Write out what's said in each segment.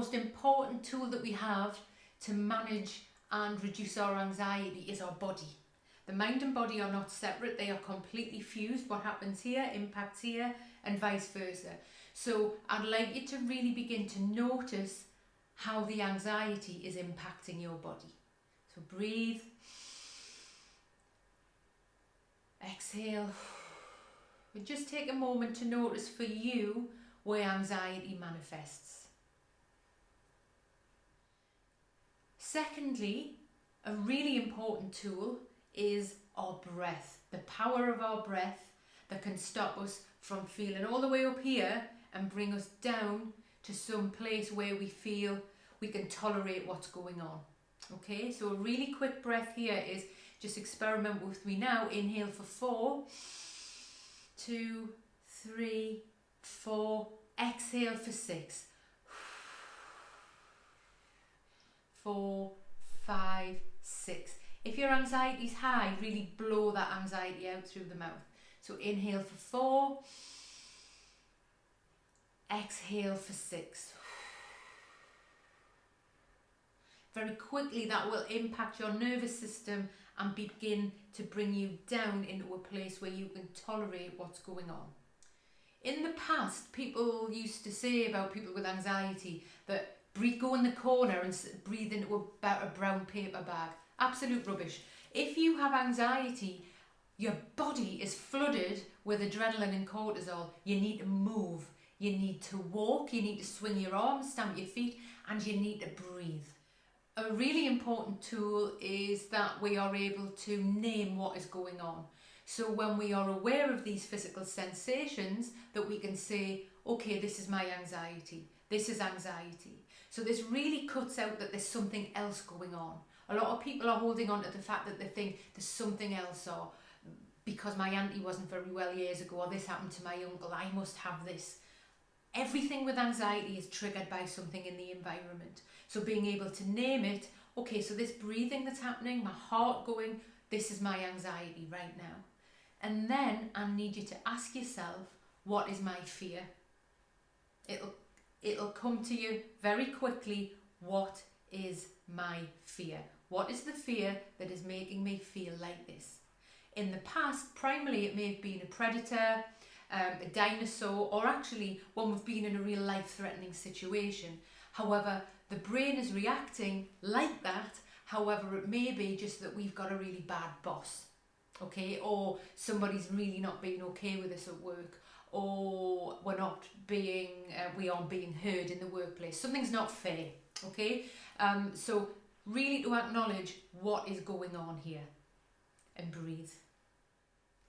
most important tool that we have to manage and reduce our anxiety is our body. The mind and body are not separate, they are completely fused. What happens here impacts here and vice versa. So I'd like you to really begin to notice how the anxiety is impacting your body. So breathe, exhale, but just take a moment to notice for you where anxiety manifests. Secondly, a really important tool is our breath, the power of our breath that can stop us from feeling all the way up here and bring us down to some place where we feel we can tolerate what's going on. Okay, so a really quick breath here is, just experiment with me now. Inhale for 4, 2, 3, 4. Exhale for 6, 4, 5, 6. If your anxiety is high, really blow that anxiety out through the mouth. So inhale for 4, exhale for 6. Very quickly that will impact your nervous system and begin to bring you down into a place where you can tolerate what's going on. In the past, people used to say about people with anxiety that go in the corner and breathe into a brown paper bag. Absolute rubbish. If you have anxiety, your body is flooded with adrenaline and cortisol. You need to move. You need to walk. You need to swing your arms, stamp your feet, and you need to breathe. A really important tool is that we are able to name what is going on. So when we are aware of these physical sensations, that we can say, okay, this is my anxiety. This is anxiety. So this really cuts out that there's something else going on. A lot of people are holding on to the fact that they think there's something else, or because my auntie wasn't very well years ago, or this happened to my uncle, I must have this. Everything with anxiety is triggered by something in the environment. So being able to name it, okay, so this breathing that's happening, my heart going, this is my anxiety right now. And then I need you to ask yourself, what is my fear? It'll come to you very quickly. What is my fear? What is the fear that is making me feel like this? In the past, primarily it may have been a predator, a dinosaur, or actually when we've been in a real life-threatening situation. However, the brain is reacting like that. However, it may be just that we've got a really bad boss, okay, or somebody's really not being okay with us at work, or we aren't being heard in the workplace. Something's not fair, okay? So really to acknowledge what is going on here and breathe.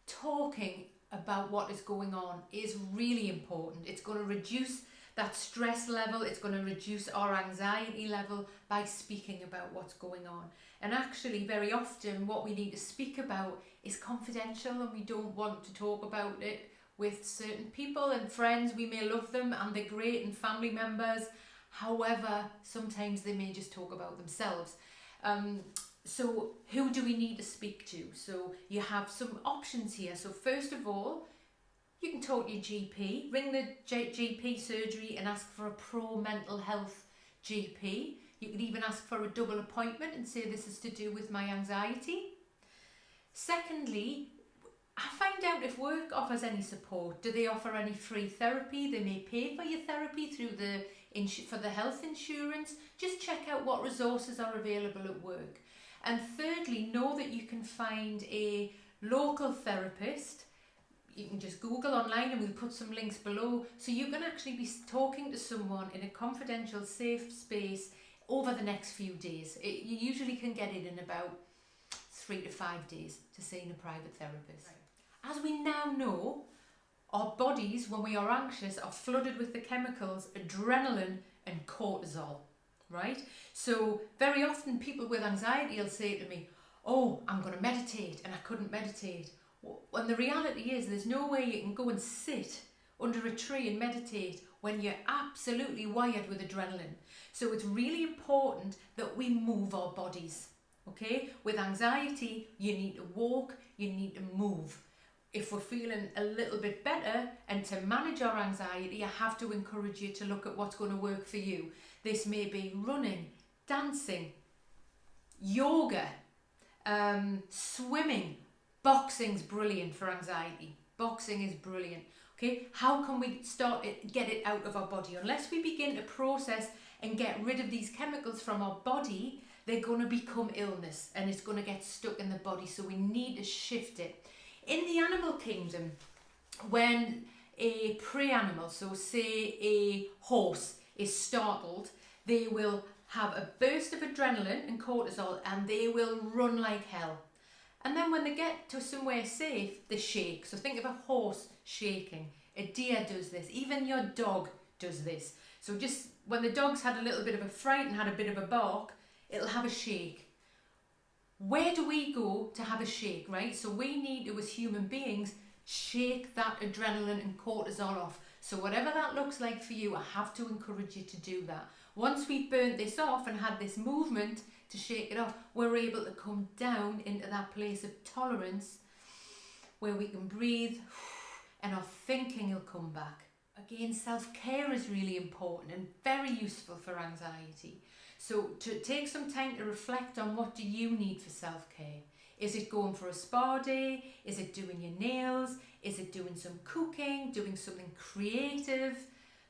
Talking about what is going on is really important. It's going to reduce that stress level. It's going to reduce our anxiety level by speaking about what's going on. And actually, very often what we need to speak about is confidential, and we don't want to talk about it with certain people and friends. We may love them and they're great, and family members. However, sometimes they may just talk about themselves. So who do we need to speak to? So you have some options here. So first of all, you can talk to your GP, ring the GP surgery and ask for a pro-mental health GP. You can even ask for a double appointment and say this is to do with my anxiety. Secondly, find out if work offers any support. Do they offer any free therapy? They may pay for your therapy through for the health insurance. Just check out what resources are available at work. And thirdly, know that you can find a local therapist. You can just Google online, and we'll put some links below, so you can actually be talking to someone in a confidential, safe space over the next few days. You usually can get it in about 3 to 5 days to seeing a private therapist. Right. As we now know, our bodies, when we are anxious, are flooded with the chemicals adrenaline and cortisol, right? So very often people with anxiety will say to me, oh, I'm going to meditate, and I couldn't meditate. When the reality is there's no way you can go and sit under a tree and meditate when you're absolutely wired with adrenaline. So it's really important that we move our bodies, okay? With anxiety, you need to walk, you need to move. if we're feeling a little bit better and to manage our anxiety, I have to encourage you to look at what's going to work for you. This may be running, dancing, yoga, swimming. Boxing's brilliant for anxiety. Boxing is brilliant. Okay, how can we start it, get it out of our body? Unless we begin to process and get rid of these chemicals from our body, they're going to become illness and it's going to get stuck in the body. So we need to shift it. In the animal kingdom, when a prey animal, so say a horse, is startled, they will have a burst of adrenaline and cortisol and they will run like hell. And then when they get to somewhere safe, they shake. So think of a horse shaking. A deer does this. Even your dog does this. So just when the dog's had a little bit of a fright and had a bit of a bark, it'll have a shake. Where do we go to have a shake, right? So we need to, as human beings, shake that adrenaline and cortisol off. So whatever that looks like for you, I have to encourage you to do that. Once we've burnt this off and had this movement to shake it off, we're able to come down into that place of tolerance where we can breathe and our thinking will come back. Again, self-care is really important and very useful for anxiety. So to take some time to reflect on what do you need for self-care. Is it going for a spa day? Is it doing your nails? Is it doing some cooking? Doing something creative?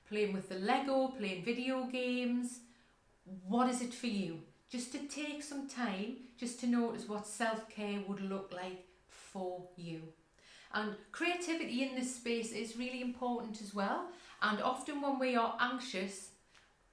Playing with the Lego? Playing video games? What is it for you? Just to take some time, just to notice what self-care would look like for you. And creativity in this space is really important as well. And often when we are anxious,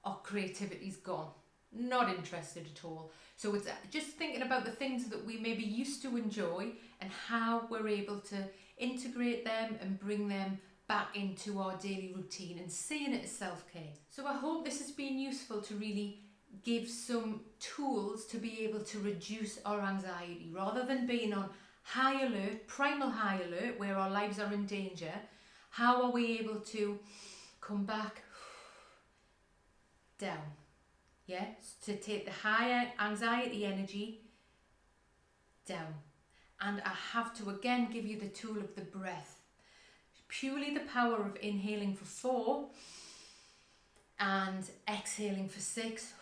our creativity's gone. Not interested at all. So it's just thinking about the things that we maybe used to enjoy and how we're able to integrate them and bring them back into our daily routine and seeing it as self-care. So I hope this has been useful to really give some tools to be able to reduce our anxiety rather than being on high alert, primal high alert, where our lives are in danger. How are we able to come back down? Yeah, to take the higher anxiety energy down. And I have to again give you the tool of the breath. Purely the power of inhaling for 4 and exhaling for 6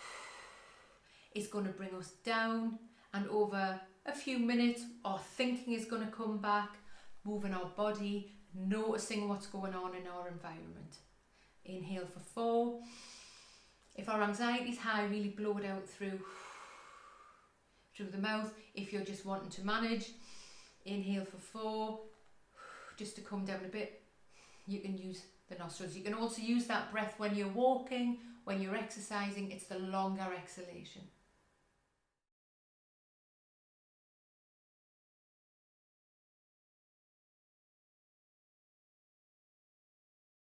is going to bring us down, and over a few minutes our thinking is going to come back, moving our body, noticing what's going on in our environment. Inhale for 4. If our anxiety is high, really blow it out through the mouth. If you're just wanting to manage, inhale for 4, just to come down a bit. You can use the nostrils. You can also use that breath when you're walking, when you're exercising. It's the longer exhalation.